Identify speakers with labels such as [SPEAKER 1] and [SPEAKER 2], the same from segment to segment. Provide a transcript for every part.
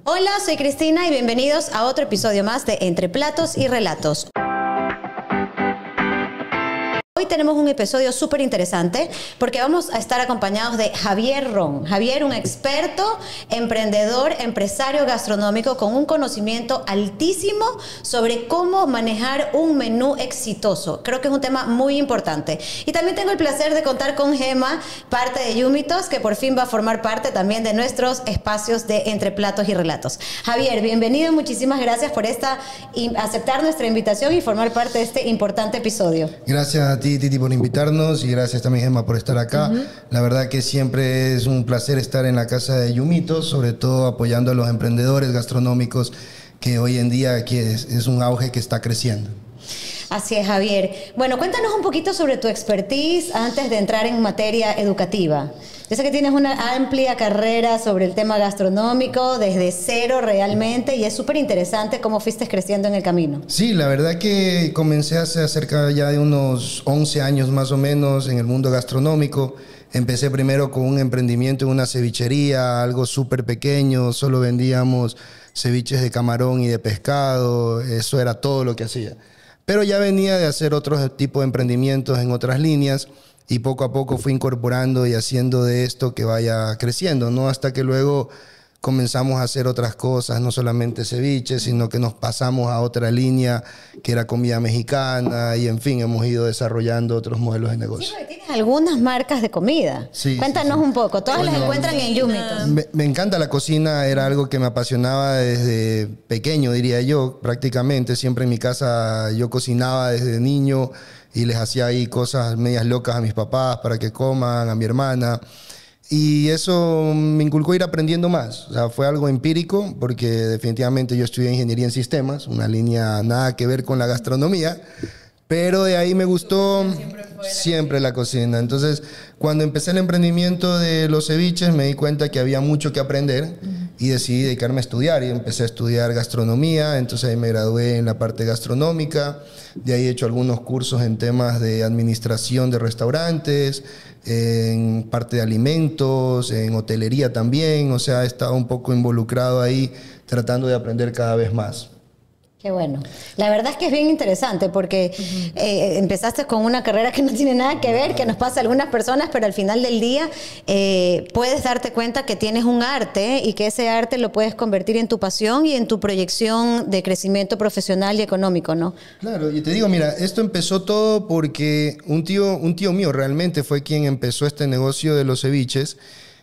[SPEAKER 1] Hola, soy Cristina y bienvenidos a otro episodio más de Entre Platos y Relatos. Hoy tenemos un episodio súper interesante porque vamos a estar acompañados de Javier Ron. Javier, un experto, emprendedor, empresario gastronómico con un conocimiento altísimo sobre cómo manejar un menú exitoso. Creo que es un tema muy importante. Y también tengo el placer de contar con Gema, parte de Yumitos, que por fin va a formar parte también de nuestros espacios de Entre Platos y Relatos. Javier, bienvenido y muchísimas gracias por aceptar nuestra invitación y formar parte de este importante episodio.
[SPEAKER 2] Gracias a ti, Titi, por invitarnos, y gracias también, Gemma, por estar acá. La verdad que siempre es un placer estar en la casa de Yumitos, sobre todo apoyando a los emprendedores gastronómicos, que hoy en día aquí es un auge que está creciendo.
[SPEAKER 1] Así es, Javier. Bueno, cuéntanos un poquito sobre tu expertise antes de entrar en materia educativa. Yo sé que tienes una amplia carrera sobre el tema gastronómico, desde cero realmente, y es súper interesante cómo fuiste creciendo en el camino.
[SPEAKER 2] Sí, la verdad que comencé hace cerca ya de unos 11 años más o menos en el mundo gastronómico. Empecé primero con un emprendimiento en una cevichería, algo súper pequeño, solo vendíamos ceviches de camarón y de pescado, eso era todo lo que hacía. Pero ya venía de hacer otro tipo de emprendimientos en otras líneas, y poco a poco fui incorporando y haciendo de esto que vaya creciendo, ¿no? Hasta que luego comenzamos a hacer otras cosas, no solamente ceviche, sino que nos pasamos a otra línea que era comida mexicana, y en fin, hemos ido desarrollando otros modelos de negocio.
[SPEAKER 1] Sí, porque tienes algunas marcas de comida.
[SPEAKER 2] Sí,
[SPEAKER 1] cuéntanos un poco, todas las encuentran en Yumitos.
[SPEAKER 2] Me encanta la cocina, era algo que me apasionaba desde pequeño, diría yo, prácticamente. Siempre en mi casa yo cocinaba desde niño y les hacía ahí cosas medias locas a mis papás para que coman, a mi hermana. Y eso me inculcó ir aprendiendo más. O sea, fue algo empírico, porque definitivamente yo estudié ingeniería en sistemas, una línea nada que ver con la gastronomía, pero de ahí me gustó siempre la cocina. Entonces, cuando empecé el emprendimiento de los ceviches, me di cuenta que había mucho que aprender y decidí dedicarme a estudiar, y empecé a estudiar gastronomía. Entonces ahí me gradué en la parte gastronómica, de ahí he hecho algunos cursos en temas de administración de restaurantes, en parte de alimentos, en hotelería también. O sea, he estado un poco involucrado ahí tratando de aprender cada vez más.
[SPEAKER 1] Qué bueno. La verdad es que es bien interesante porque empezaste con una carrera que no tiene nada que ver, que nos pasa a algunas personas, pero al final del día puedes darte cuenta que tienes un arte y que ese arte lo puedes convertir en tu pasión y en tu proyección de crecimiento profesional y económico, ¿no? Claro,
[SPEAKER 2] y te digo, mira, esto empezó todo porque un tío mío realmente fue quien empezó este negocio de los ceviches.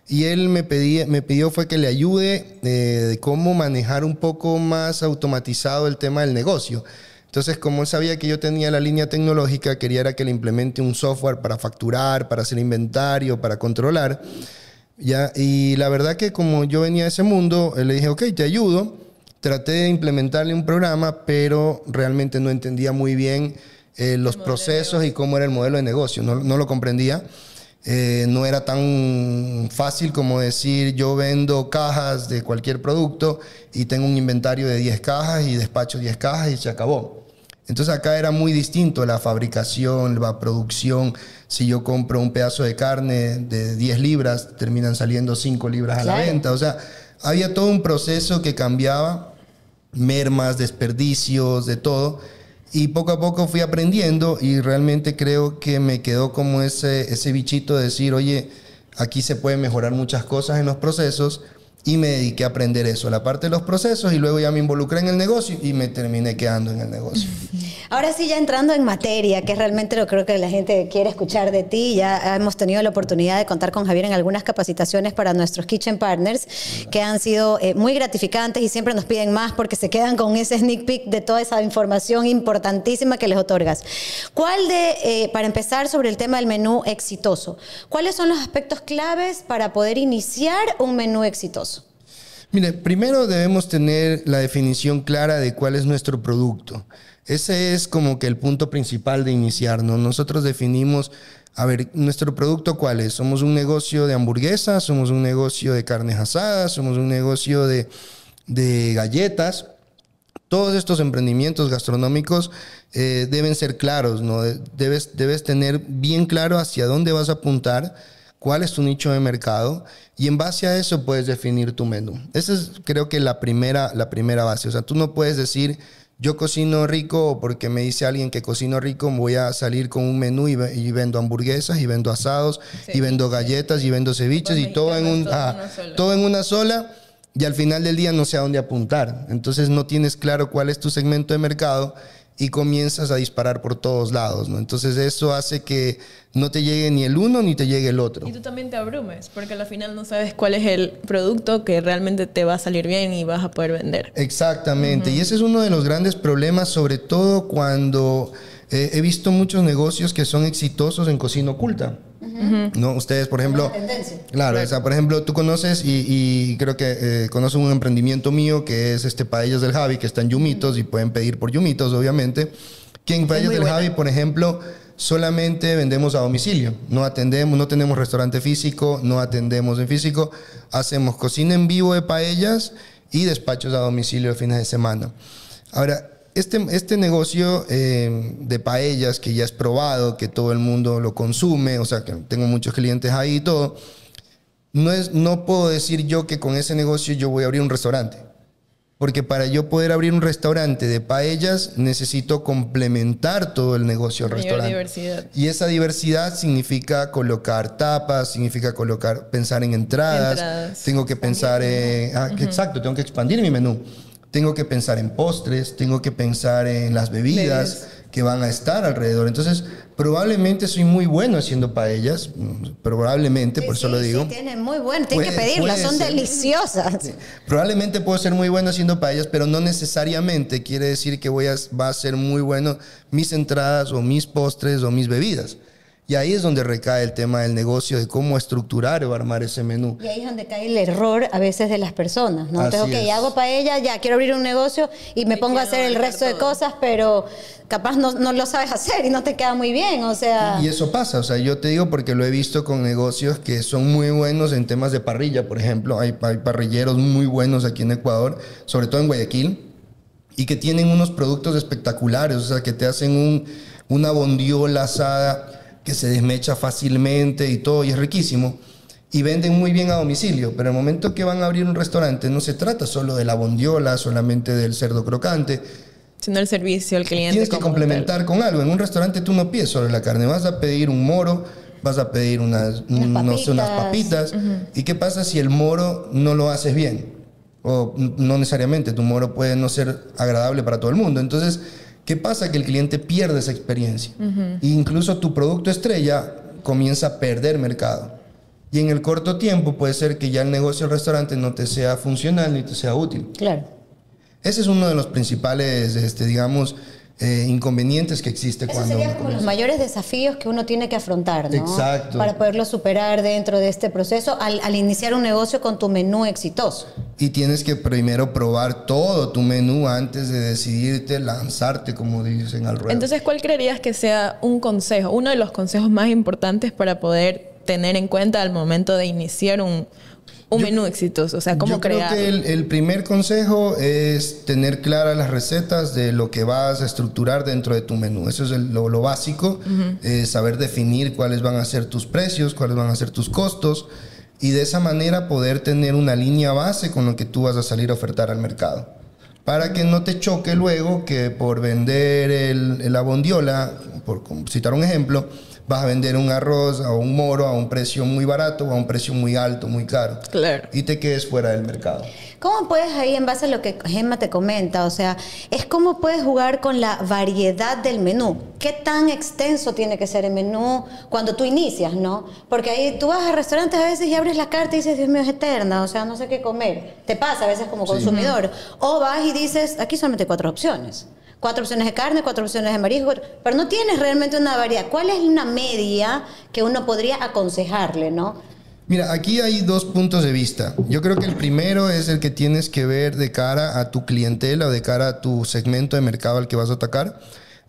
[SPEAKER 2] Y él me pidió fue que le ayude de cómo manejar un poco más automatizado el tema del negocio. Entonces, como él sabía que yo tenía la línea tecnológica, quería era que le implemente un software para facturar, para hacer inventario, para controlar. ¿Ya? Y la verdad que como yo venía de ese mundo, le dije, ok, te ayudo. Traté de implementarle un programa, pero realmente no entendía muy bien los procesos y cómo era el modelo de negocio. No lo comprendía. No era tan fácil como decir yo vendo cajas de cualquier producto y tengo un inventario de 10 cajas y despacho 10 cajas y se acabó. Entonces acá era muy distinto la fabricación, la producción. Si yo compro un pedazo de carne de 10 libras, terminan saliendo 5 libras a la venta. O sea, había todo un proceso que cambiaba, mermas, desperdicios, de todo. Y poco a poco fui aprendiendo, y realmente creo que me quedó como ese bichito de decir, oye, aquí se pueden mejorar muchas cosas en los procesos, y me dediqué a aprender eso, la parte de los procesos, y luego ya me involucré en el negocio y me terminé quedando en el negocio.
[SPEAKER 1] Ahora sí, ya entrando en materia, que realmente lo creo que la gente quiere escuchar de ti. Ya hemos tenido la oportunidad de contar con Javier en algunas capacitaciones para nuestros Kitchen Partners, que han sido muy gratificantes, y siempre nos piden más porque se quedan con ese sneak peek de toda esa información importantísima que les otorgas. Para empezar sobre el tema del menú exitoso, ¿cuáles son los aspectos claves para poder iniciar un menú exitoso?
[SPEAKER 2] Mire, primero debemos tener la definición clara de cuál es nuestro producto. Ese es como que el punto principal de iniciar, ¿no? Nosotros definimos, a ver, ¿nuestro producto cuál es? ¿Somos un negocio de hamburguesas? ¿Somos un negocio de carnes asadas? ¿Somos un negocio de galletas? Todos estos emprendimientos gastronómicos deben ser claros, ¿no? Debes tener bien claro hacia dónde vas a apuntar, cuál es tu nicho de mercado y en base a eso puedes definir tu menú. Esa es, creo que la primera base. O sea, tú no puedes decir, yo cocino rico o porque me dice alguien que cocino rico voy a salir con un menú y vendo hamburguesas y vendo asados y vendo galletas y vendo ceviches y todo todo en una sola y al final del día no sé a dónde apuntar. Entonces no tienes claro cuál es tu segmento de mercado y comienzas a disparar por todos lados, ¿no? Entonces eso hace que no te llegue ni el uno ni te llegue el otro.
[SPEAKER 3] Y tú también te abrumes, porque al final no sabes cuál es el producto que realmente te va a salir bien y vas a poder vender.
[SPEAKER 2] Exactamente, y ese es uno de los grandes problemas, sobre todo cuando he visto muchos negocios que son exitosos en cocina oculta. ¿No? Ustedes, por ejemplo... Claro, o sea, por ejemplo, tú conoces y creo que conoces un emprendimiento mío que es Paellas del Javi, que está en Yumitos y pueden pedir por Yumitos, obviamente. Que en Paellas del Javi, por ejemplo, solamente vendemos a domicilio. No atendemos, no tenemos restaurante físico, no atendemos en físico. Hacemos cocina en vivo de paellas y despachos a domicilio de fines de semana. Ahora, este negocio de paellas que ya es probado, que todo el mundo lo consume, o sea, que tengo muchos clientes ahí y todo, no puedo decir yo que con ese negocio yo voy a abrir un restaurante. Porque para yo poder abrir un restaurante de paellas necesito complementar todo el negocio del restaurante.
[SPEAKER 3] Diversidad.
[SPEAKER 2] Y esa diversidad significa colocar tapas, significa pensar en entradas. Tengo que pensar exacto, tengo que expandir mi menú. Tengo que pensar en postres, tengo que pensar en las bebidas que van a estar alrededor. Entonces, probablemente soy muy bueno haciendo paellas, probablemente, por eso lo digo.
[SPEAKER 1] Sí, tienen muy bueno, tienes que pedirlas, son deliciosas.
[SPEAKER 2] Sí. Probablemente puedo ser muy bueno haciendo paellas, pero no necesariamente quiere decir que va a ser muy bueno mis entradas o mis postres o mis bebidas. Y ahí es donde recae el tema del negocio, de cómo estructurar o armar ese menú.
[SPEAKER 1] Y ahí es donde cae el error a veces de las personas, ¿no? Entonces, hago paella, ya quiero abrir un negocio y me pongo a hacer el resto de cosas, pero capaz no lo sabes hacer y no te queda muy bien, o sea...
[SPEAKER 2] Y eso pasa, o sea, yo te digo porque lo he visto con negocios que son muy buenos en temas de parrilla, por ejemplo. Hay parrilleros muy buenos aquí en Ecuador, sobre todo en Guayaquil, y que tienen unos productos espectaculares, o sea, que te hacen una bondiola asada que se desmecha fácilmente y todo, y es riquísimo, y venden muy bien a domicilio, pero el momento que van a abrir un restaurante no se trata solo de la bondiola, solamente del cerdo crocante,
[SPEAKER 3] sino el servicio al cliente.
[SPEAKER 2] Tienes que complementar con algo. En un restaurante tú no pides solo la carne, vas a pedir un moro, vas a pedir unas papitas. ¿Y qué pasa si el moro no lo haces bien? O no necesariamente, tu moro puede no ser agradable para todo el mundo. Entonces, ¿qué pasa? Que el cliente pierde esa experiencia. E incluso tu producto estrella comienza a perder mercado. Y en el corto tiempo puede ser que ya el negocio del restaurante no te sea funcional ni te sea útil.
[SPEAKER 1] Claro.
[SPEAKER 2] Ese es uno de los principales, inconvenientes que existe
[SPEAKER 1] Eso
[SPEAKER 2] cuando...
[SPEAKER 1] serían como los mayores desafíos que uno tiene que afrontar, ¿no?
[SPEAKER 2] Exacto.
[SPEAKER 1] Para poderlo superar dentro de este proceso al iniciar un negocio con tu menú exitoso.
[SPEAKER 2] Y tienes que primero probar todo tu menú antes de decidirte lanzarte, como dicen al ruedo.
[SPEAKER 3] Entonces, ¿cuál creerías que sea un consejo, uno de los consejos más importantes para poder tener en cuenta al momento de iniciar un menú exitoso? O sea, ¿cómo crear?
[SPEAKER 2] Yo creo que el primer consejo es tener claras las recetas de lo que vas a estructurar dentro de tu menú. Eso es lo básico, saber definir cuáles van a ser tus precios, cuáles van a ser tus costos, y de esa manera poder tener una línea base con lo que tú vas a salir a ofertar al mercado. Para que no te choque luego que por vender la bondiola, por citar un ejemplo, vas a vender un arroz o un moro a un precio muy barato o a un precio muy alto, muy caro.
[SPEAKER 3] Claro.
[SPEAKER 2] Y te quedes fuera del mercado.
[SPEAKER 1] ¿Cómo puedes ahí, en base a lo que Gemma te comenta, o sea, es cómo puedes jugar con la variedad del menú? ¿Qué tan extenso tiene que ser el menú cuando tú inicias, no? Porque ahí tú vas a restaurantes a veces y abres la carta y dices, Dios mío, es eterna, o sea, no sé qué comer. Te pasa a veces como consumidor. O vas y dices, aquí solamente 4 opciones. 4 opciones de carne, 4 opciones de marisco, pero no tienes realmente una variedad. ¿Cuál es una media que uno podría aconsejarle, no?
[SPEAKER 2] Mira, aquí hay 2 puntos de vista. Yo creo que el primero es el que tienes que ver de cara a tu clientela o de cara a tu segmento de mercado al que vas a atacar.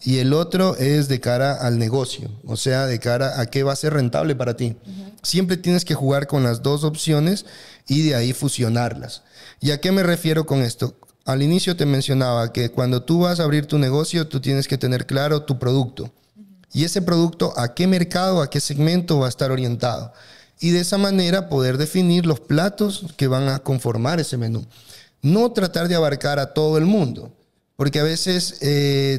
[SPEAKER 2] Y el otro es de cara al negocio, o sea, de cara a qué va a ser rentable para ti. Siempre tienes que jugar con las 2 opciones y de ahí fusionarlas. ¿Y a qué me refiero con esto? Al inicio te mencionaba que cuando tú vas a abrir tu negocio, tú tienes que tener claro tu producto. Y ese producto, ¿a qué mercado, a qué segmento va a estar orientado? y de esa manera poder definir los platos que van a conformar ese menú. No tratar de abarcar a todo el mundo, porque a veces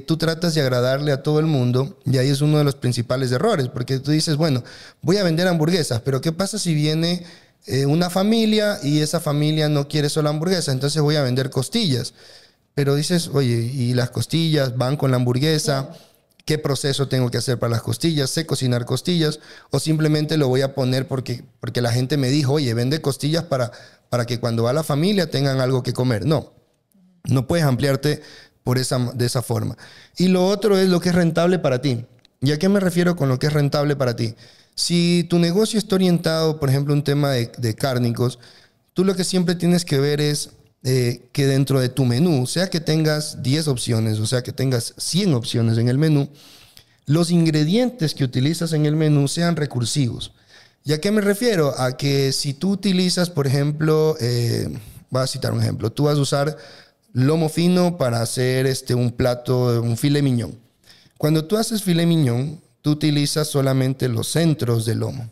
[SPEAKER 2] tú tratas de agradarle a todo el mundo y ahí es uno de los principales errores, porque tú dices, bueno, voy a vender hamburguesas, pero ¿qué pasa si viene una familia y esa familia no quiere solo hamburguesa? Entonces voy a vender costillas. Pero dices, oye, ¿y las costillas van con la hamburguesa? ¿Qué proceso tengo que hacer para las costillas? ¿Sé cocinar costillas? ¿O simplemente lo voy a poner porque la gente me dijo, oye, vende costillas para que cuando va la familia tengan algo que comer? No, no puedes ampliarte de esa forma. Y lo otro es lo que es rentable para ti. ¿Y a qué me refiero con lo que es rentable para ti? Si tu negocio está orientado, por ejemplo, a un tema de cárnicos, tú lo que siempre tienes que ver es que dentro de tu menú, sea que tengas 10 opciones, o sea que tengas 100 opciones en el menú, los ingredientes que utilizas en el menú sean recursivos. ¿Y a qué me refiero? A que si tú utilizas, por ejemplo, voy a citar un ejemplo, tú vas a usar lomo fino para hacer un plato, un filet mignon. Cuando tú haces filet mignon, tú utilizas solamente los centros del lomo,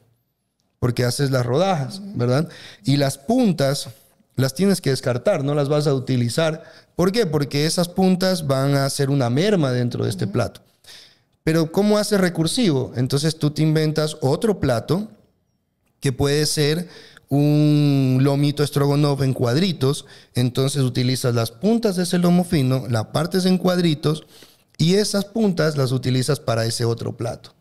[SPEAKER 2] porque haces las rodajas, ¿verdad? Y las puntas las tienes que descartar, no las vas a utilizar. ¿Por qué? Porque esas puntas van a ser una merma dentro de este plato. Pero ¿cómo haces recursivo? Entonces tú te inventas otro plato que puede ser un lomito stroganoff en cuadritos. Entonces utilizas las puntas de ese lomo fino, la partes en cuadritos y esas puntas las utilizas para ese otro plato.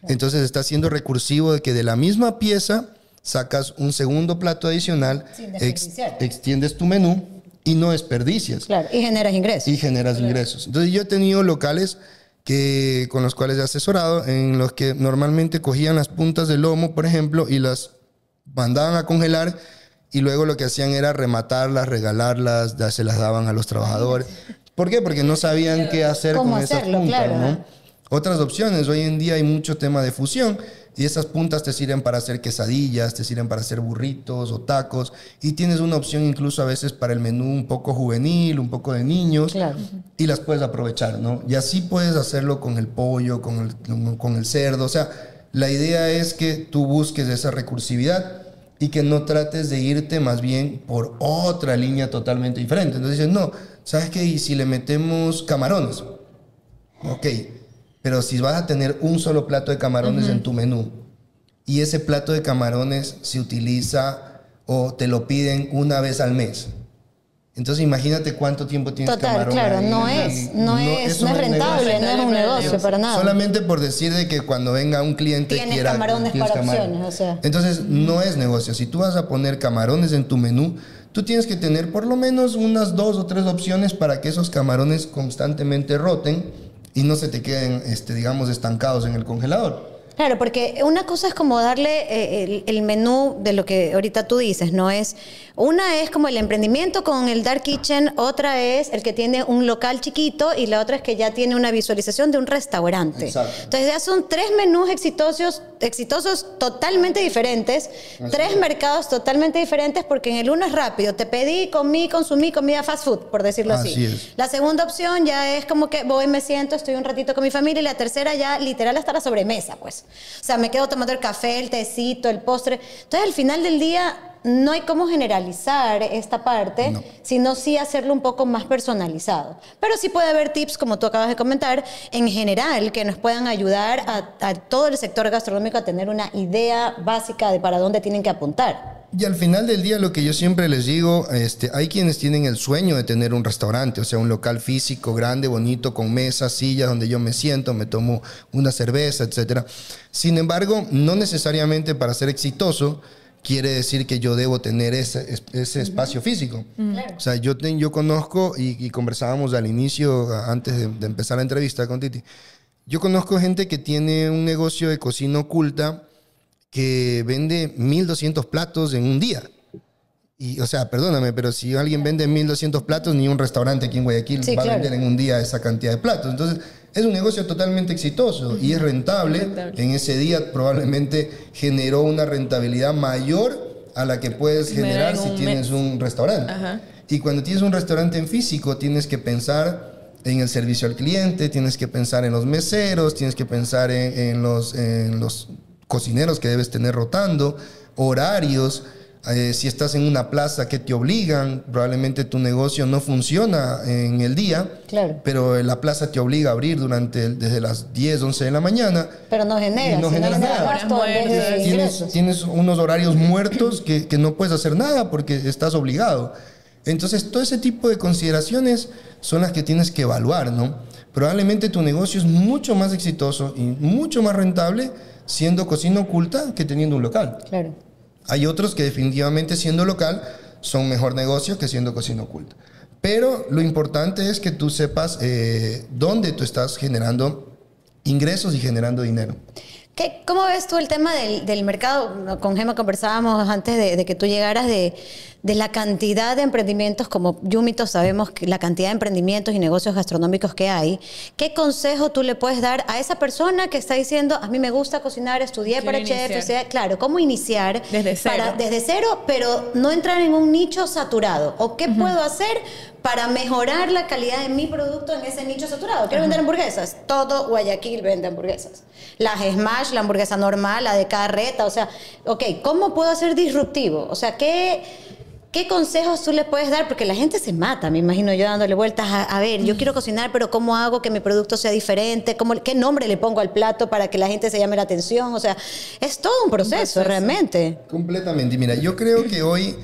[SPEAKER 2] Entonces está siendo recursivo de que de la misma pieza sacas un segundo plato adicional, extiendes tu menú y no desperdicias.
[SPEAKER 1] Claro, y generas ingresos.
[SPEAKER 2] Y generas ingresos. Entonces yo he tenido locales con los cuales he asesorado, en los que normalmente cogían las puntas del lomo, por ejemplo, y las mandaban a congelar y luego lo que hacían era rematarlas, regalarlas, se las daban a los trabajadores. ¿Por qué? Porque no sabían qué hacer con esas puntas, claro, ¿no? Otras opciones, hoy en día hay mucho tema de fusión y esas puntas te sirven para hacer quesadillas, te sirven para hacer burritos o tacos y tienes una opción incluso a veces para el menú un poco juvenil, un poco de niños, claro, y las puedes aprovechar, ¿no? Y así puedes hacerlo con el pollo, con el cerdo, o sea, la idea es que tú busques esa recursividad y que no trates de irte más bien por otra línea totalmente diferente. Entonces dices, no, ¿sabes qué? ¿Y si le metemos camarones? Ok. Pero si vas a tener un solo plato de camarones en tu menú y ese plato de camarones se utiliza o te lo piden una vez al mes, entonces imagínate cuánto tiempo tienes camarón.
[SPEAKER 1] Claro,
[SPEAKER 2] ahí.
[SPEAKER 1] no es rentable, no es un negocio para nada.
[SPEAKER 2] Solamente por decir de que cuando venga un cliente
[SPEAKER 1] tienes camarones para opciones, o sea.
[SPEAKER 2] Entonces no es negocio. Si tú vas a poner camarones en tu menú, tú tienes que tener por lo menos unas 2 o 3 opciones para que esos camarones constantemente roten y no se te queden, digamos, estancados en el congelador.
[SPEAKER 1] Claro, porque una cosa es como darle el menú de lo que ahorita tú dices, ¿no? Una es como el emprendimiento con el Dark Kitchen, otra es el que tiene un local chiquito y la otra es que ya tiene una visualización de un restaurante. Exacto. Entonces ya son 3 menús exitosos totalmente diferentes, así 3 mercados totalmente diferentes, porque en el uno es rápido, te pedí, consumí comida fast food, por decirlo así.
[SPEAKER 2] Es.
[SPEAKER 1] La segunda opción ya es como que voy, me siento, estoy un ratito con mi familia, y la tercera ya literal hasta la sobremesa, pues. O sea, me quedo tomando el café, el tecito, el postre. Entonces al final del día no hay cómo generalizar esta parte, sino sí hacerlo un poco más personalizado. Pero sí puede haber tips, como tú acabas de comentar, en general, que nos puedan ayudar a todo el sector gastronómico a tener una idea básica de para dónde tienen que apuntar.
[SPEAKER 2] Y al final del día, lo que yo siempre les digo, hay quienes tienen el sueño de tener un restaurante, o sea, un local físico grande, bonito, con mesas, sillas, donde yo me siento, me tomo una cerveza, etc. Sin embargo, no necesariamente para ser exitoso quiere decir que yo debo tener ese espacio físico. Claro. O sea, yo conozco, y conversábamos al inicio, antes de empezar la entrevista con Titi, yo conozco gente que tiene un negocio de cocina oculta que vende 1,200 platos en un día. Y, o sea, perdóname, pero si alguien vende 1,200 platos, ni un restaurante aquí en Guayaquil va a vender en un día esa cantidad de platos. Entonces, es un negocio totalmente exitoso y es rentable. En ese día probablemente generó una rentabilidad mayor a la que puedes generar si tienes un restaurante. Ajá. Y cuando tienes un restaurante en físico, tienes que pensar en el servicio al cliente, tienes que pensar en los meseros, tienes que pensar en los cocineros que debes tener rotando. horarios. Si estás en una plaza que te obligan, probablemente tu negocio no funciona en el día,
[SPEAKER 1] Claro.
[SPEAKER 2] pero la plaza te obliga a abrir desde las 10, 11 de la mañana.
[SPEAKER 1] Pero no genera,
[SPEAKER 2] Y no generas nada.
[SPEAKER 1] gasto en vez de ingresos.
[SPEAKER 2] Tienes unos horarios muertos que no puedes hacer nada porque estás obligado. Entonces, todo ese tipo de consideraciones son las que tienes que evaluar, ¿no? Probablemente tu negocio es mucho más exitoso y mucho más rentable siendo cocina oculta que teniendo un local.
[SPEAKER 1] Claro.
[SPEAKER 2] Hay otros que definitivamente siendo local son mejor negocio que siendo cocina oculta. Pero lo importante es que tú sepas dónde tú estás generando ingresos y generando dinero.
[SPEAKER 1] ¿Cómo ves tú el tema del mercado? Con Gemma conversábamos antes de que tú llegaras de la cantidad de emprendimientos, como Yumitos sabemos que la cantidad de emprendimientos y negocios gastronómicos que hay. ¿Qué consejo tú le puedes dar a esa persona que está diciendo, a mí me gusta cocinar, estudié para chef? Claro, ¿cómo iniciar?
[SPEAKER 3] Desde cero.
[SPEAKER 1] Desde cero, pero no entrar en un nicho saturado. ¿O qué puedo hacer para mejorar la calidad de mi producto en ese nicho saturado? Quiero vender hamburguesas. Todo Guayaquil vende hamburguesas. Las Smash, la hamburguesa normal, la de carreta. O sea, ok, ¿cómo puedo ser disruptivo? O sea, ¿qué consejos tú le puedes dar? Porque la gente se mata, me imagino yo, dándole vueltas a ver, yo quiero cocinar, pero ¿cómo hago que mi producto sea diferente? ¿Qué nombre le pongo al plato para que la gente se llame la atención? O sea, es todo un proceso. Realmente.
[SPEAKER 2] Completamente. Mira, yo creo que hoy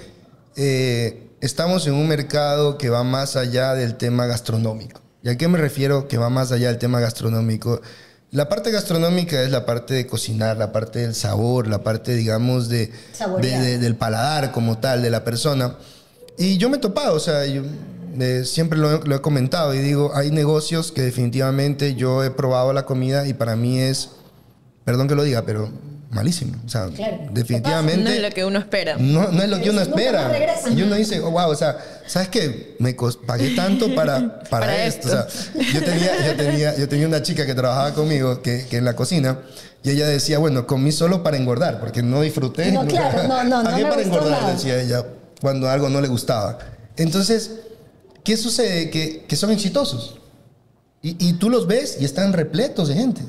[SPEAKER 2] estamos en un mercado que va más allá del tema gastronómico. ¿Y a qué me refiero que va más allá del tema gastronómico? La parte gastronómica es la parte de cocinar, la parte del sabor, la parte, digamos, del paladar como tal, de la persona. Y yo me he topado, o sea, yo siempre lo he comentado y digo, hay negocios que definitivamente yo he probado la comida y para mí es, perdón que lo diga, pero malísimo. O sea,
[SPEAKER 1] claro,
[SPEAKER 2] definitivamente...
[SPEAKER 3] No es lo que uno espera.
[SPEAKER 2] No es lo que uno espera.
[SPEAKER 1] Regresa.
[SPEAKER 2] Y uno dice, oh, wow, o sea, ¿sabes qué? Pagué tanto para esto. O sea, yo tenía una chica que trabajaba conmigo que en la cocina y ella decía, bueno, comí solo para engordar porque no disfruté.
[SPEAKER 1] No, claro, no
[SPEAKER 2] Pagué
[SPEAKER 1] me
[SPEAKER 2] para
[SPEAKER 1] gustó
[SPEAKER 2] engordar,
[SPEAKER 1] nada.
[SPEAKER 2] decía ella, cuando algo no le gustaba. Entonces, ¿qué sucede? Que son exitosos. Y tú los ves y están repletos de gente.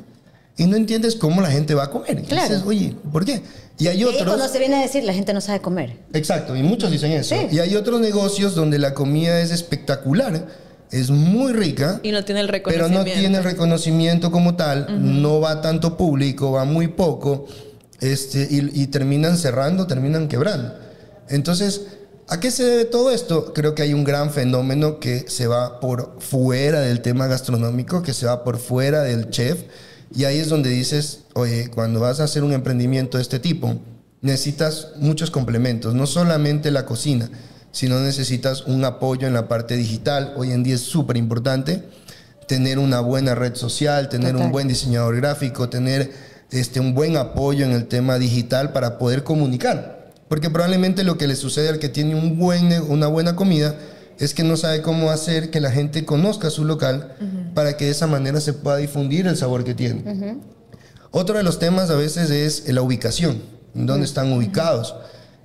[SPEAKER 2] Y no entiendes cómo la gente va a comer. Y
[SPEAKER 1] Claro.
[SPEAKER 2] dices, oye, ¿por qué? Y hay
[SPEAKER 1] Y
[SPEAKER 2] otros...
[SPEAKER 1] cuando se viene a decir, la gente no sabe comer.
[SPEAKER 2] Exacto, y muchos dicen eso.
[SPEAKER 1] Sí.
[SPEAKER 2] Y hay otros negocios donde la comida es espectacular, es muy rica,
[SPEAKER 3] Y no tiene el
[SPEAKER 2] pero
[SPEAKER 3] reconocimiento.
[SPEAKER 2] no tiene el reconocimiento como tal, no va tanto público, va muy poco, y terminan cerrando, terminan quebrando. Entonces, ¿a qué se debe todo esto? Creo que hay un gran fenómeno que se va por fuera del tema gastronómico, que se va por fuera del chef. Y ahí es donde dices, oye, cuando vas a hacer un emprendimiento de este tipo, necesitas muchos complementos, no solamente la cocina, sino necesitas un apoyo en la parte digital. Hoy en día es súper importante tener una buena red social, tener
[SPEAKER 1] Total.
[SPEAKER 2] un buen diseñador gráfico, tener un buen apoyo en el tema digital para poder comunicar. Porque probablemente lo que le sucede al que tiene una buena comida es que no sabe cómo hacer que la gente conozca su local para que de esa manera se pueda difundir el sabor que tiene. Otro de los temas a veces es la ubicación, dónde están ubicados.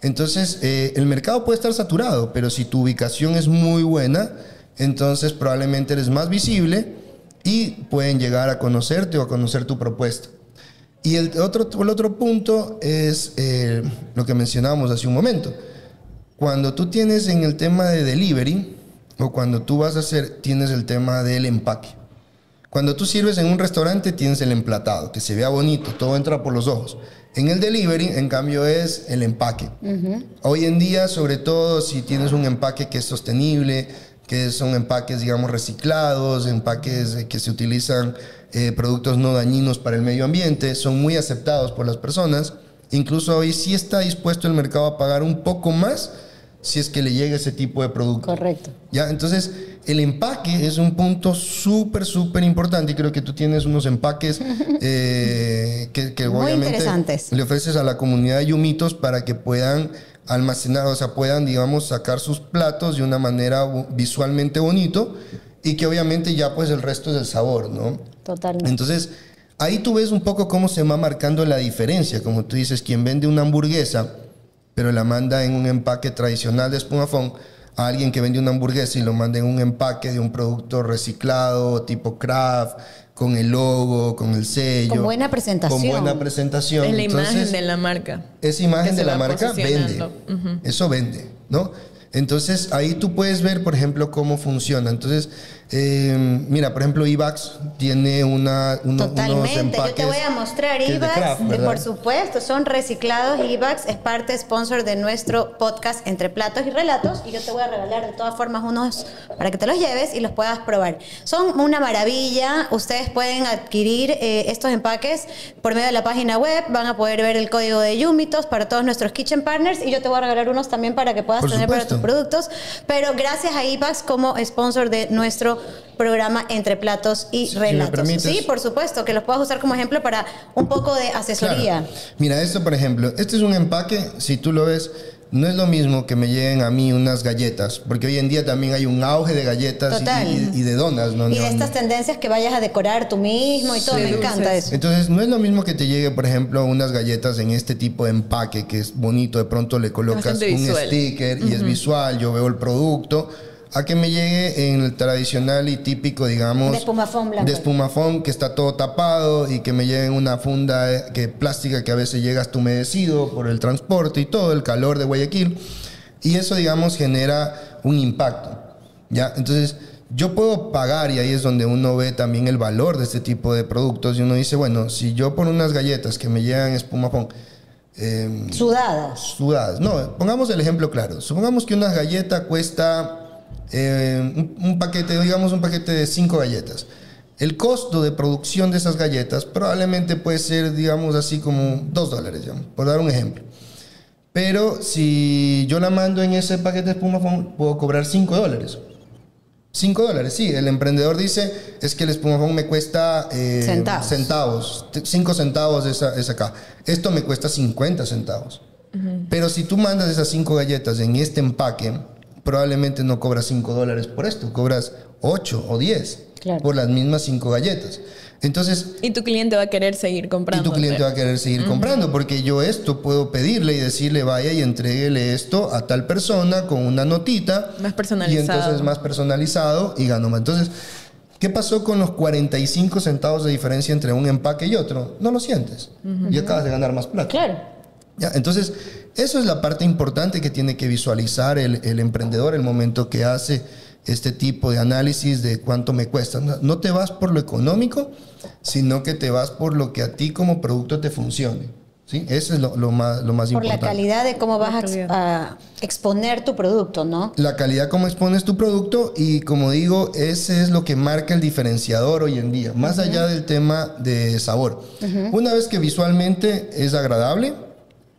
[SPEAKER 2] Entonces, el mercado puede estar saturado, pero si tu ubicación es muy buena, entonces probablemente eres más visible y pueden llegar a conocerte o a conocer tu propuesta. Y el otro punto es lo que mencionábamos hace un momento. Cuando tú tienes en el tema de delivery o cuando tú vas a hacer, tienes el tema del empaque. Cuando tú sirves en un restaurante tienes el emplatado, que se vea bonito, todo entra por los ojos. En el delivery, en cambio, es el empaque. Hoy en día, sobre todo si tienes un empaque que es sostenible, que son empaques, digamos, reciclados, empaques que se utilizan productos no dañinos para el medio ambiente, son muy aceptados por las personas. Incluso hoy sí está dispuesto el mercado a pagar un poco más si es que le llega ese tipo de producto.
[SPEAKER 1] Correcto.
[SPEAKER 2] ¿Ya? Entonces, el empaque es un punto súper importante y creo que tú tienes unos empaques que
[SPEAKER 1] Muy
[SPEAKER 2] obviamente
[SPEAKER 1] interesantes.
[SPEAKER 2] le ofreces a la comunidad de Yumitos para que puedan almacenar, o sea, puedan, digamos, sacar sus platos de una manera visualmente bonito y que obviamente ya pues el resto es el sabor, ¿no?
[SPEAKER 1] Totalmente.
[SPEAKER 2] Entonces, ahí tú ves un poco cómo se va marcando la diferencia. Como tú dices, quien vende una hamburguesa, pero la manda en un empaque tradicional de espumafón, a alguien que vende una hamburguesa y lo manda en un empaque de un producto reciclado, tipo craft, con el logo, con el sello.
[SPEAKER 1] Con buena presentación.
[SPEAKER 2] Con buena presentación.
[SPEAKER 3] Es la imagen
[SPEAKER 2] Entonces,
[SPEAKER 3] de la marca.
[SPEAKER 2] esa imagen
[SPEAKER 3] que
[SPEAKER 2] de
[SPEAKER 3] se
[SPEAKER 2] la
[SPEAKER 3] va
[SPEAKER 2] marca vende.
[SPEAKER 3] posicionando.
[SPEAKER 2] Eso vende, ¿no? Entonces ahí tú puedes ver, por ejemplo, cómo funciona. Entonces, mira, por ejemplo, IBAX tiene unos
[SPEAKER 1] Totalmente,
[SPEAKER 2] empaques.
[SPEAKER 1] yo te voy a mostrar
[SPEAKER 2] que es de
[SPEAKER 1] IBAX,
[SPEAKER 2] craft, ¿verdad?
[SPEAKER 1] por supuesto, son reciclados. IBAX es parte sponsor de nuestro podcast Entre Platos y Relatos, y yo te voy a regalar de todas formas unos para que te los lleves y los puedas probar. Son una maravilla. Ustedes pueden adquirir estos empaques por medio de la página web, van a poder ver el código de Yumitos para todos nuestros kitchen partners, y yo te voy a regalar unos también para que puedas
[SPEAKER 2] Por
[SPEAKER 1] tener para
[SPEAKER 2] supuesto.
[SPEAKER 1] tus productos. Pero gracias a IBAX como sponsor de nuestro programa Entre Platos y
[SPEAKER 2] Si me
[SPEAKER 1] Relatos.
[SPEAKER 2] permites.
[SPEAKER 1] Sí, por supuesto, que los puedas usar como ejemplo para un poco de asesoría.
[SPEAKER 2] Claro. Mira, esto, por ejemplo, este es un empaque, si tú lo ves, no es lo mismo que me lleguen a mí unas galletas, porque hoy en día también hay un auge de galletas
[SPEAKER 1] Total.
[SPEAKER 2] y de donas, ¿no?
[SPEAKER 1] Y de
[SPEAKER 2] No,
[SPEAKER 1] estas
[SPEAKER 2] no.
[SPEAKER 1] tendencias que vayas a decorar tú mismo y todo,
[SPEAKER 3] Sí,
[SPEAKER 1] me encanta
[SPEAKER 3] dulces.
[SPEAKER 1] eso.
[SPEAKER 2] Entonces, no es lo mismo que te llegue, por ejemplo, unas galletas en este tipo de empaque, que es bonito, de pronto le colocas
[SPEAKER 3] Bastante
[SPEAKER 2] un
[SPEAKER 3] visual.
[SPEAKER 2] sticker y es visual, yo veo el producto, a que me llegue en el tradicional y típico, digamos,
[SPEAKER 1] De espumafón blanco.
[SPEAKER 2] de espumafón, que está todo tapado, y que me llegue en una funda plástica que a veces llega hasta humedecido por el transporte y todo, el calor de Guayaquil. Y eso, digamos, genera un impacto, ¿ya? Entonces, yo puedo pagar, y ahí es donde uno ve también el valor de este tipo de productos, y uno dice, bueno, si yo por unas galletas que me llegan espumafón,
[SPEAKER 1] Sudadas.
[SPEAKER 2] sudadas, no, pongamos el ejemplo claro, supongamos que una galleta cuesta un paquete, digamos un paquete de 5 galletas. El costo de producción de esas galletas probablemente puede ser, digamos así, como $2, digamos, por dar un ejemplo. Pero si yo la mando en ese paquete de espumafón, puedo cobrar $5. $5, sí. El emprendedor dice, es que el espumafón me cuesta centavos. 5 centavos esa caja. Esto me cuesta 50 centavos. Pero si tú mandas esas 5 galletas en este empaque, probablemente no cobras $5 por esto. Cobras 8 o 10
[SPEAKER 1] Claro.
[SPEAKER 2] por las mismas 5 galletas. Entonces,
[SPEAKER 3] Y tu cliente va a querer seguir comprando.
[SPEAKER 2] y tu cliente va a querer seguir comprando, porque yo esto puedo pedirle y decirle, vaya y entréguele esto a tal persona con una notita.
[SPEAKER 3] Más personalizado.
[SPEAKER 2] Y entonces más personalizado y gano más. Entonces, ¿qué pasó con los 45 centavos de diferencia entre un empaque y otro? No lo sientes. Y acabas de ganar más plata.
[SPEAKER 1] Claro.
[SPEAKER 2] ¿Ya? Entonces, eso es la parte importante que tiene que visualizar el emprendedor el momento que hace este tipo de análisis de cuánto me cuesta. No te vas por lo económico, sino que te vas por lo que a ti como producto te funcione. ¿Sí? Eso es lo más
[SPEAKER 1] Por
[SPEAKER 2] importante.
[SPEAKER 1] la calidad de cómo vas a exponer tu producto, ¿no?
[SPEAKER 2] La calidad como expones tu producto, y como digo, ese es lo que marca el diferenciador hoy en día, más allá del tema de sabor. Una vez que visualmente es agradable,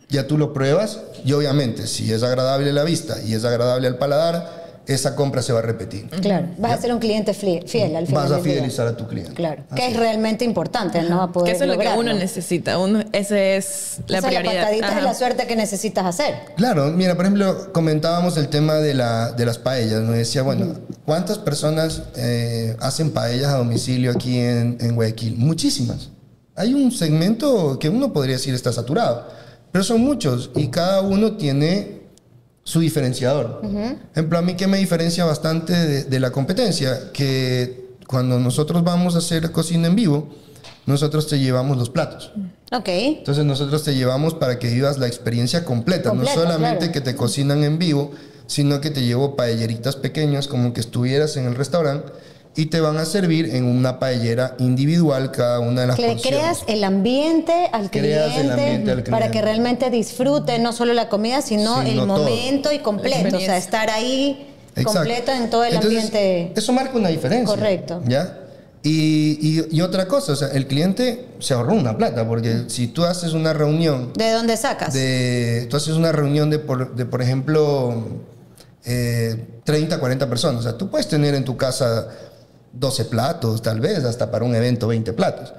[SPEAKER 2] ya tú lo pruebas, y obviamente si es agradable a la vista y es agradable al paladar, esa compra se va a repetir.
[SPEAKER 1] Claro. Vas a ser un cliente fiel al final
[SPEAKER 2] Vas a
[SPEAKER 1] del día.
[SPEAKER 2] fidelizar a tu cliente.
[SPEAKER 1] Claro.
[SPEAKER 2] Así
[SPEAKER 1] Que es realmente importante, ¿no? A poder
[SPEAKER 3] Que eso es lo que
[SPEAKER 1] lograrlo.
[SPEAKER 3] uno necesita. Ese es la
[SPEAKER 1] Esa es
[SPEAKER 3] prioridad.
[SPEAKER 1] la patadita de
[SPEAKER 3] Ajá.
[SPEAKER 1] la suerte que necesitas hacer.
[SPEAKER 2] Claro, mira, por ejemplo, comentábamos el tema de las paellas. Me decía, bueno, ¿cuántas personas hacen paellas a domicilio aquí en Guayaquil? Muchísimas. Hay un segmento que uno podría decir está saturado, pero son muchos y cada uno tiene su diferenciador. Por ejemplo, a mí que me diferencia bastante de la competencia, que cuando nosotros vamos a hacer cocina en vivo, nosotros te llevamos los platos.
[SPEAKER 1] Ok.
[SPEAKER 2] Entonces nosotros te llevamos para que vivas la experiencia completa,
[SPEAKER 1] Completa,
[SPEAKER 2] no solamente
[SPEAKER 1] claro.
[SPEAKER 2] que te cocinan en vivo, sino que te llevo paelleritas pequeñas como que estuvieras en el restaurante, y te van a servir en una paellera individual cada una de las porciones.
[SPEAKER 1] Creas el ambiente al
[SPEAKER 2] Creas el
[SPEAKER 1] cliente,
[SPEAKER 2] ambiente al
[SPEAKER 1] para
[SPEAKER 2] cliente.
[SPEAKER 1] que realmente disfrute no solo la comida, sino el
[SPEAKER 2] Sino todo.
[SPEAKER 1] momento y completo. O sea,
[SPEAKER 3] experiencia.
[SPEAKER 1] estar ahí
[SPEAKER 2] Exacto.
[SPEAKER 1] completo en todo el
[SPEAKER 2] Entonces,
[SPEAKER 1] ambiente.
[SPEAKER 2] Eso marca una diferencia.
[SPEAKER 1] Correcto.
[SPEAKER 2] ¿Ya? Y otra cosa, o sea, el cliente se ahorró una plata, porque si tú haces una reunión
[SPEAKER 1] ¿De dónde sacas?
[SPEAKER 2] tú haces una reunión de por ejemplo, 30, 40 personas. O sea, tú puedes tener en tu casa 12 platos, tal vez, hasta para un evento 20 platos.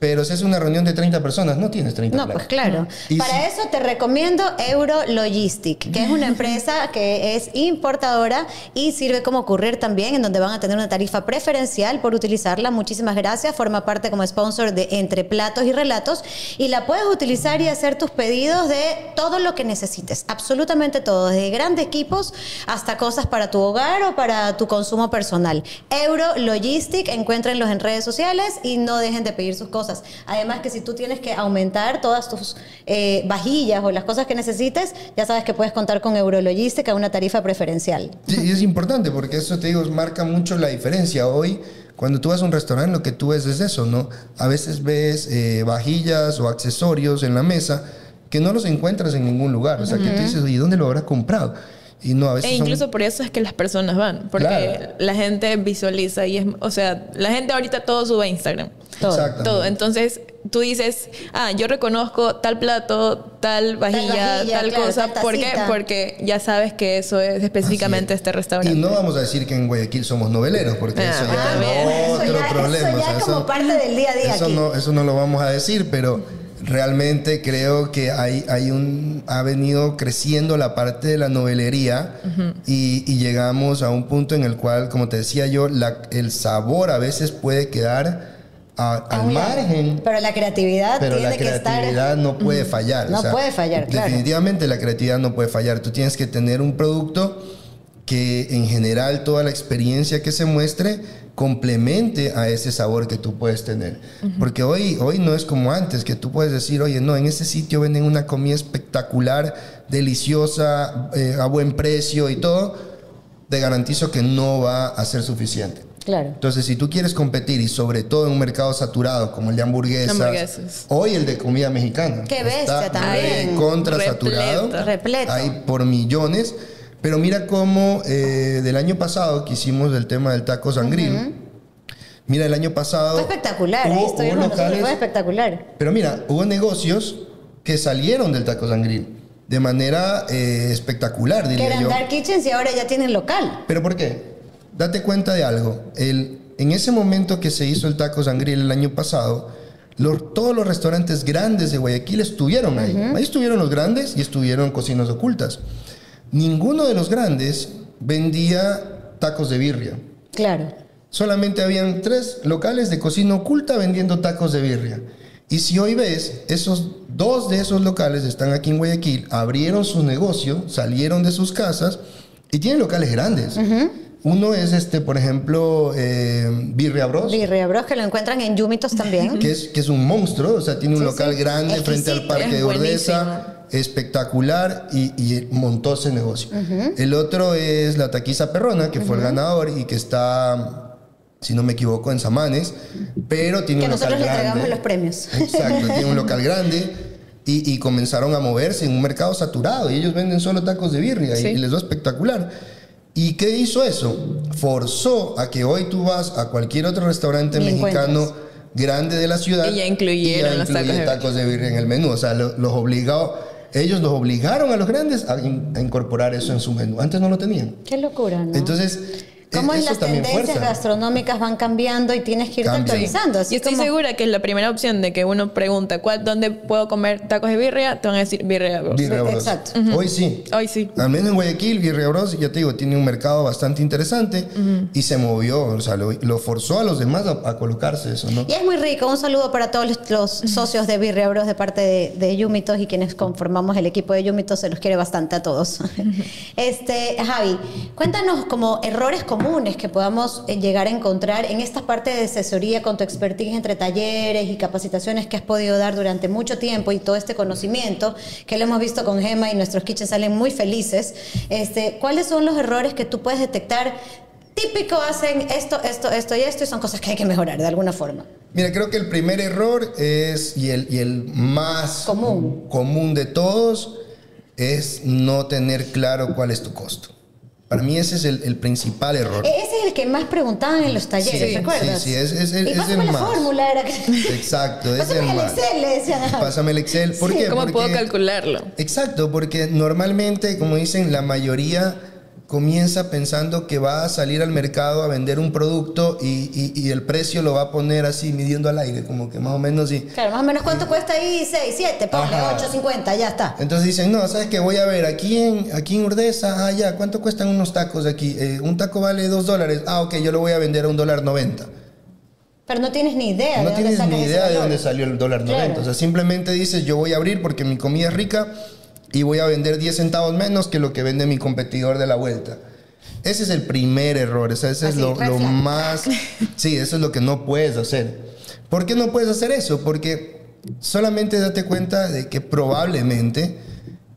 [SPEAKER 2] Pero si es una reunión de 30 personas, no tienes 30
[SPEAKER 1] No,
[SPEAKER 2] placas.
[SPEAKER 1] pues claro.
[SPEAKER 2] Y
[SPEAKER 1] Para
[SPEAKER 2] si-
[SPEAKER 1] eso te recomiendo Eurologistic, que es una empresa que es importadora y sirve como courier también, en donde van a tener una tarifa preferencial por utilizarla. Muchísimas gracias. Forma parte como sponsor de Entre Platos y Relatos y la puedes utilizar y hacer tus pedidos de todo lo que necesites. Absolutamente todo, desde grandes equipos hasta cosas para tu hogar o para tu consumo personal. Eurologistic, encuéntrenlos en redes sociales y no dejen de pedir sus cosas. Además que si tú tienes que aumentar todas tus vajillas o las cosas que necesites, ya sabes que puedes contar con Eurologistic a una tarifa preferencial.
[SPEAKER 2] Sí, y es importante porque eso, te digo, marca mucho la diferencia. Hoy, cuando tú vas a un restaurante, lo que tú ves es eso, ¿no? A veces ves vajillas o accesorios en la mesa que no los encuentras en ningún lugar. O sea, que tú dices, oye, ¿dónde lo habrá comprado? Y no, a veces
[SPEAKER 3] E incluso por eso es que las personas van, porque
[SPEAKER 2] Claro.
[SPEAKER 3] la gente visualiza y es, o sea, la gente ahorita todo sube a Instagram.
[SPEAKER 1] Todo.
[SPEAKER 2] Exactamente.
[SPEAKER 3] Todo. Entonces tú dices, yo reconozco tal plato, tal vajilla, tal
[SPEAKER 1] claro,
[SPEAKER 3] cosa.
[SPEAKER 1] tal
[SPEAKER 3] ¿Por qué?
[SPEAKER 1] tacita.
[SPEAKER 3] Porque ya sabes que eso es específicamente
[SPEAKER 2] Así es.
[SPEAKER 3] este restaurante.
[SPEAKER 2] Y no vamos a decir que en Guayaquil somos noveleros, porque eso ya
[SPEAKER 3] también.
[SPEAKER 2] es otro
[SPEAKER 1] Eso ya
[SPEAKER 2] problema. O sea,
[SPEAKER 1] es como parte del día a día
[SPEAKER 2] eso
[SPEAKER 1] aquí.
[SPEAKER 2] eso no lo vamos a decir, pero realmente creo que ha venido creciendo la parte de la novelería y llegamos a un punto en el cual, como te decía yo, el sabor a veces puede quedar al
[SPEAKER 1] un lado.
[SPEAKER 2] margen.
[SPEAKER 1] Pero la creatividad
[SPEAKER 2] Pero
[SPEAKER 1] tiene
[SPEAKER 2] la
[SPEAKER 1] que estar...
[SPEAKER 2] creatividad no puede fallar.
[SPEAKER 1] No puede fallar, claro.
[SPEAKER 2] Definitivamente la creatividad no puede fallar. Tú tienes que tener un producto que en general toda la experiencia que se muestre complemente a ese sabor que tú puedes tener. Porque hoy no es como antes, que tú puedes decir, oye, no, en ese sitio venden una comida espectacular, deliciosa, a buen precio y todo. Te garantizo que no va a ser suficiente.
[SPEAKER 1] Claro.
[SPEAKER 2] Entonces, si tú quieres competir y sobre todo en un mercado saturado como el de hamburguesas, hoy el de comida mexicana.
[SPEAKER 1] Qué bestia
[SPEAKER 2] está
[SPEAKER 1] también.
[SPEAKER 2] Contra saturado.
[SPEAKER 1] Repleto.
[SPEAKER 2] Hay por millones. Pero mira cómo del año pasado que hicimos el tema del taco sangril. Mira, el año pasado
[SPEAKER 1] Fue espectacular.
[SPEAKER 2] hubo
[SPEAKER 1] Estuvimos nosotros,
[SPEAKER 2] locales,
[SPEAKER 1] fue espectacular.
[SPEAKER 2] pero mira, hubo negocios que salieron del taco sangril de manera espectacular,
[SPEAKER 1] Que
[SPEAKER 2] diría
[SPEAKER 1] eran
[SPEAKER 2] yo.
[SPEAKER 1] Dark Kitchens y ahora ya tienen local.
[SPEAKER 2] ¿Pero por qué? Date cuenta de algo. En ese momento que se hizo el taco sangril el año pasado, todos los restaurantes grandes de Guayaquil estuvieron ahí. Ahí estuvieron los grandes y estuvieron Cocinas Ocultas. Ninguno de los grandes vendía tacos de birria.
[SPEAKER 1] Claro.
[SPEAKER 2] Solamente habían 3 locales de cocina oculta vendiendo tacos de birria. Y si hoy ves, 2 de esos locales están aquí en Guayaquil, abrieron su negocio, salieron de sus casas y tienen locales grandes. Uno es, por ejemplo, Birria Bros.
[SPEAKER 1] Birria Bros, que lo encuentran en Yumitos también.
[SPEAKER 2] que es un monstruo, o sea, tiene un
[SPEAKER 1] Sí,
[SPEAKER 2] local
[SPEAKER 1] sí.
[SPEAKER 2] grande frente al
[SPEAKER 1] Exquisito.
[SPEAKER 2] Parque
[SPEAKER 3] Es
[SPEAKER 2] de Ordesa,
[SPEAKER 3] buenísimo.
[SPEAKER 2] espectacular, y montó ese negocio. El otro es la Taquiza Perrona, que fue el ganador y que está, si no me equivoco, en Samanes, pero tiene
[SPEAKER 1] Que
[SPEAKER 2] un local
[SPEAKER 1] nosotros le entregamos
[SPEAKER 2] grande.
[SPEAKER 1] los premios.
[SPEAKER 2] Exacto, tiene un local grande y comenzaron a moverse en un mercado saturado y ellos venden solo tacos de birria
[SPEAKER 3] Sí.
[SPEAKER 2] y les va espectacular. ¿Y qué hizo eso? Forzó a que hoy tú vas a cualquier otro restaurante
[SPEAKER 1] Y
[SPEAKER 2] mexicano
[SPEAKER 1] encuentras.
[SPEAKER 2] grande de la ciudad
[SPEAKER 3] Y ya incluyeron los
[SPEAKER 2] incluye tacos de birria en el menú. O sea, ellos los obligaron a los grandes a incorporar eso en su menú. Antes no lo tenían.
[SPEAKER 1] Qué locura, ¿no?
[SPEAKER 2] Entonces,
[SPEAKER 1] Cómo
[SPEAKER 2] eso
[SPEAKER 1] las
[SPEAKER 2] también
[SPEAKER 1] tendencias
[SPEAKER 2] fuerza.
[SPEAKER 1] gastronómicas van cambiando y tienes que irte
[SPEAKER 2] Cambian.
[SPEAKER 1] actualizando. Así
[SPEAKER 3] Y estoy
[SPEAKER 1] como-
[SPEAKER 3] segura que es la primera opción de que uno pregunta, ¿dónde puedo comer tacos de birria? Te van a decir Birria Bros.
[SPEAKER 2] Birria Bros.
[SPEAKER 1] Exacto.
[SPEAKER 2] Hoy sí.
[SPEAKER 3] Hoy sí.
[SPEAKER 2] Al menos en Guayaquil, Birria Bros, ya te digo, tiene un mercado bastante interesante y se movió, o sea, lo forzó a los demás a colocarse eso, ¿no?
[SPEAKER 1] Y es muy rico. Un saludo para todos los socios de Birria Bros de parte de Yumitos y quienes conformamos el equipo de Yumitos. Se los quiere bastante a todos. Javi, cuéntanos como errores comunes que podamos llegar a encontrar en esta parte de asesoría con tu expertise entre talleres y capacitaciones que has podido dar durante mucho tiempo y todo este conocimiento que lo hemos visto con Gema y nuestros kitchens salen muy felices. ¿Cuáles son los errores que tú puedes detectar? Típico, hacen esto y esto y son cosas que hay que mejorar de alguna forma.
[SPEAKER 2] Mira, creo que el primer error es, y el más común de todos, es no tener claro cuál es tu costo. Para mí ese es el principal error.
[SPEAKER 1] Ese es el que más preguntaban en los talleres,
[SPEAKER 2] Sí,
[SPEAKER 1] ¿recuerdas?
[SPEAKER 2] sí, es el
[SPEAKER 1] y pásame la
[SPEAKER 2] más.
[SPEAKER 1] fórmula, era que...
[SPEAKER 2] Exacto, es
[SPEAKER 1] Pásame
[SPEAKER 2] el
[SPEAKER 1] el
[SPEAKER 2] más.
[SPEAKER 1] Excel, le decían. Ajá.
[SPEAKER 2] Pásame el Excel. ¿Por qué?
[SPEAKER 3] ¿Cómo puedo
[SPEAKER 2] Porque-
[SPEAKER 3] calcularlo?
[SPEAKER 2] Exacto, porque normalmente, como dicen, la mayoría comienza pensando que va a salir al mercado a vender un producto y el precio lo va a poner así, midiendo al aire, como que más o menos...
[SPEAKER 1] Claro, más o menos ¿cuánto cuesta ahí? 6, 7, ponle 8.50, ya está.
[SPEAKER 2] Entonces dicen, no, ¿sabes qué? Voy a ver, aquí en Urdesa, ya, ¿cuánto cuestan unos tacos aquí? Un taco vale $2. Ok, yo lo voy a vender a $1.90.
[SPEAKER 1] Pero no tienes ni idea
[SPEAKER 2] No
[SPEAKER 1] de dónde
[SPEAKER 2] tienes
[SPEAKER 1] sacas
[SPEAKER 2] ni
[SPEAKER 1] ese
[SPEAKER 2] idea de
[SPEAKER 1] valor.
[SPEAKER 2] dónde salió el $1.90.
[SPEAKER 1] Claro.
[SPEAKER 2] O sea, simplemente dices, yo voy a abrir porque mi comida es rica y voy a vender 10 centavos menos que lo que vende mi competidor de la vuelta. Ese es el primer error. O sea, ese es lo más... Sí, eso es lo que no puedes hacer. ¿Por qué no puedes hacer eso? Porque solamente date cuenta de que probablemente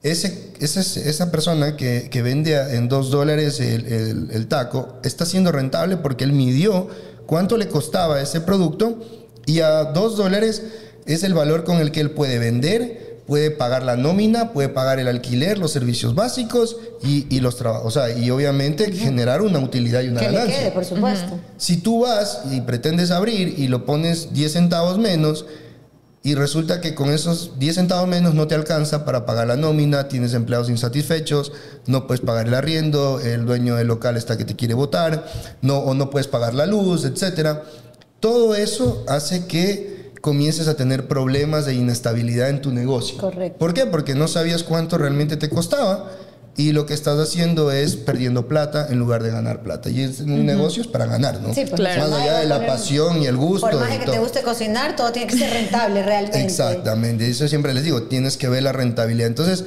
[SPEAKER 2] esa persona que vende en $2 el taco está siendo rentable porque él midió cuánto le costaba ese producto y a $2 es el valor con el que él puede vender, puede pagar la nómina, puede pagar el alquiler, los servicios básicos y los trabajos. O sea, y obviamente generar una utilidad y una ganancia.
[SPEAKER 1] Que le quede, por supuesto.
[SPEAKER 2] Si tú vas y pretendes abrir y lo pones 10 centavos menos y resulta que con esos 10 centavos menos no te alcanza para pagar la nómina, tienes empleados insatisfechos, no puedes pagar el arriendo, el dueño del local está que te quiere botar, o no puedes pagar la luz, etcétera. Todo eso hace que comiences a tener problemas de inestabilidad en tu negocio.
[SPEAKER 1] Correcto.
[SPEAKER 2] ¿Por qué? Porque no sabías cuánto realmente te costaba y lo que estás haciendo es perdiendo plata en lugar de ganar plata. Y un negocio es para ganar, ¿no?
[SPEAKER 1] Sí, pues,
[SPEAKER 3] claro.
[SPEAKER 2] Más allá de la pasión y el gusto.
[SPEAKER 1] Por más
[SPEAKER 2] y
[SPEAKER 1] de que
[SPEAKER 2] todo.
[SPEAKER 1] te guste cocinar, todo tiene que ser rentable realmente.
[SPEAKER 2] Exactamente, eso siempre les digo, tienes que ver la rentabilidad. Entonces,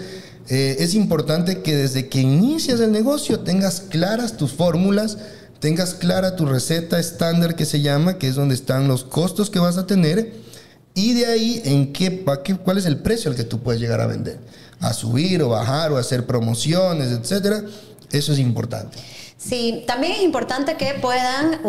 [SPEAKER 2] es importante que desde que inicias el negocio tengas claras tus fórmulas, tengas clara tu receta estándar que se llama, que es donde están los costos que vas a tener y de ahí cuál es el precio al que tú puedes llegar a vender, a subir o bajar o hacer promociones, etcétera. Eso es importante.
[SPEAKER 1] Sí, también es importante que puedan,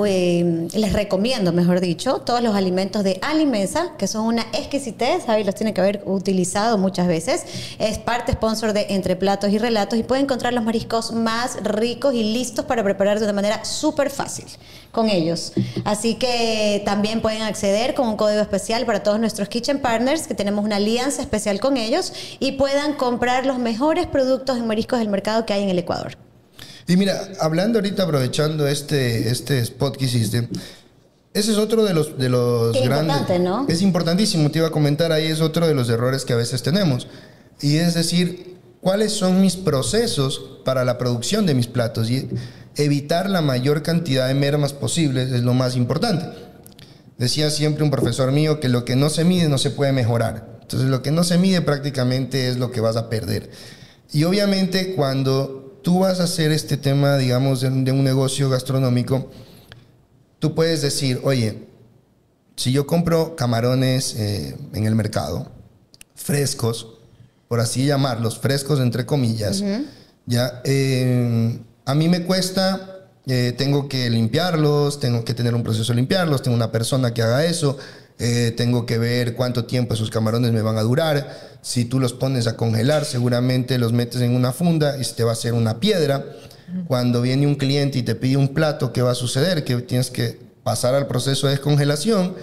[SPEAKER 1] les recomiendo, mejor dicho, todos los alimentos de Alimesa, que son una exquisitez, Javi los tiene que haber utilizado muchas veces. Es parte sponsor de Entre Platos y Relatos y pueden encontrar los mariscos más ricos y listos para preparar de una manera súper fácil con ellos. Así que también pueden acceder con un código especial para todos nuestros Kitchen Partners, que tenemos una alianza especial con ellos y puedan comprar los mejores productos en mariscos del mercado que hay en el Ecuador.
[SPEAKER 2] Y mira, hablando ahorita, aprovechando este spot que hiciste, ese es otro de los
[SPEAKER 1] Qué
[SPEAKER 2] grandes...
[SPEAKER 1] importante, ¿no?
[SPEAKER 2] Es importantísimo, te iba a comentar ahí, es otro de los errores que a veces tenemos. Y es decir, ¿cuáles son mis procesos para la producción de mis platos? Y evitar la mayor cantidad de mermas posibles es lo más importante. Decía siempre un profesor mío que lo que no se mide no se puede mejorar. Entonces, lo que no se mide prácticamente es lo que vas a perder. Y obviamente cuando tú vas a hacer este tema, digamos, de un negocio gastronómico, tú puedes decir, oye, si yo compro camarones en el mercado, frescos, por así llamarlos, frescos entre comillas, ya, a mí me cuesta, tengo que limpiarlos, tengo que tener un proceso de limpiarlos, tengo una persona que haga eso, tengo que ver cuánto tiempo esos camarones me van a durar. Si tú los pones a congelar, seguramente los metes en una funda y se te va a hacer una piedra. Cuando viene un cliente y te pide un plato, ¿qué va a suceder? Que tienes que pasar al proceso de descongelación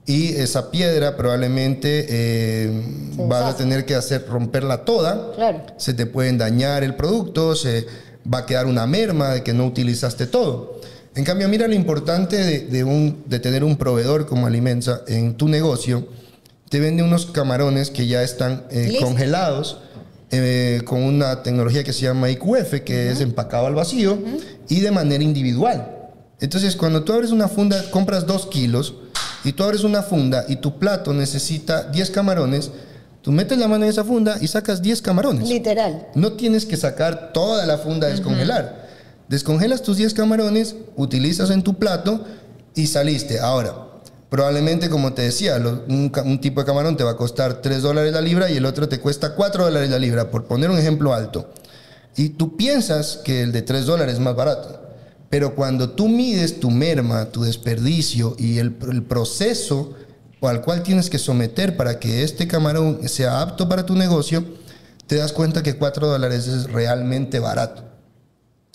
[SPEAKER 2] y esa piedra probablemente vas a tener que romperla toda.
[SPEAKER 1] Claro.
[SPEAKER 2] Se te pueden dañar el producto, se va a quedar una merma de que no utilizaste todo. En cambio, mira lo importante de tener un proveedor como Alimesa en tu negocio. Te vende unos camarones que ya están congelados con una tecnología que se llama IQF, que es empacado al vacío y de manera individual. Entonces, cuando tú abres una funda, compras 2 kilos y tú abres una funda y tu plato necesita 10 camarones, tú metes la mano en esa funda y sacas 10 camarones.
[SPEAKER 1] Literal.
[SPEAKER 2] No tienes que sacar toda la funda a descongelar. Descongelas tus 10 camarones, utilizas en tu plato y saliste. Ahora, probablemente, como te decía, un tipo de camarón te va a costar $3 la libra y el otro te cuesta $4 la libra, por poner un ejemplo alto. Y tú piensas que el de $3 es más barato. Pero cuando tú mides tu merma, tu desperdicio y el proceso al cual tienes que someter para que este camarón sea apto para tu negocio, te das cuenta que $4 es realmente barato.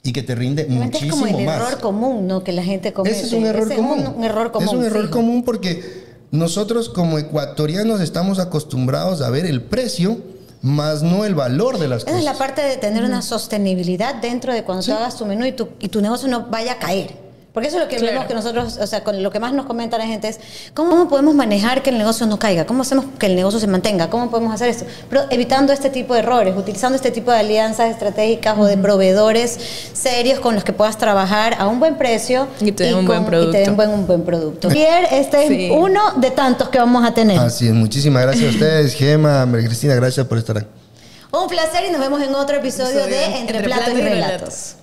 [SPEAKER 2] Y que te rinde muchísimo más.
[SPEAKER 1] Es como el error común, ¿no? Que la gente comete.
[SPEAKER 2] Ese es un error común.
[SPEAKER 1] Un error común.
[SPEAKER 2] Es un error común porque nosotros como ecuatorianos estamos acostumbrados a ver el precio más no el valor de las
[SPEAKER 1] Esa
[SPEAKER 2] cosas.
[SPEAKER 1] es la parte de tener una sostenibilidad dentro de cuando tú hagas tu menú y tu negocio no vaya a caer. Porque eso es lo que vemos que nosotros, o sea, con lo que más nos comenta la gente es cómo podemos manejar que el negocio no caiga, cómo hacemos que el negocio se mantenga, cómo podemos hacer esto, pero evitando este tipo de errores, utilizando este tipo de alianzas estratégicas o de proveedores serios con los que puedas trabajar a un buen precio
[SPEAKER 3] y te den un buen producto.
[SPEAKER 1] Y te den un buen producto. Pierre, este es uno de tantos que vamos a tener.
[SPEAKER 2] Así es, muchísimas gracias a ustedes, Gema, María Cristina, gracias por estar aquí.
[SPEAKER 1] Un placer y nos vemos en otro episodio de Entre Platos y Relatos.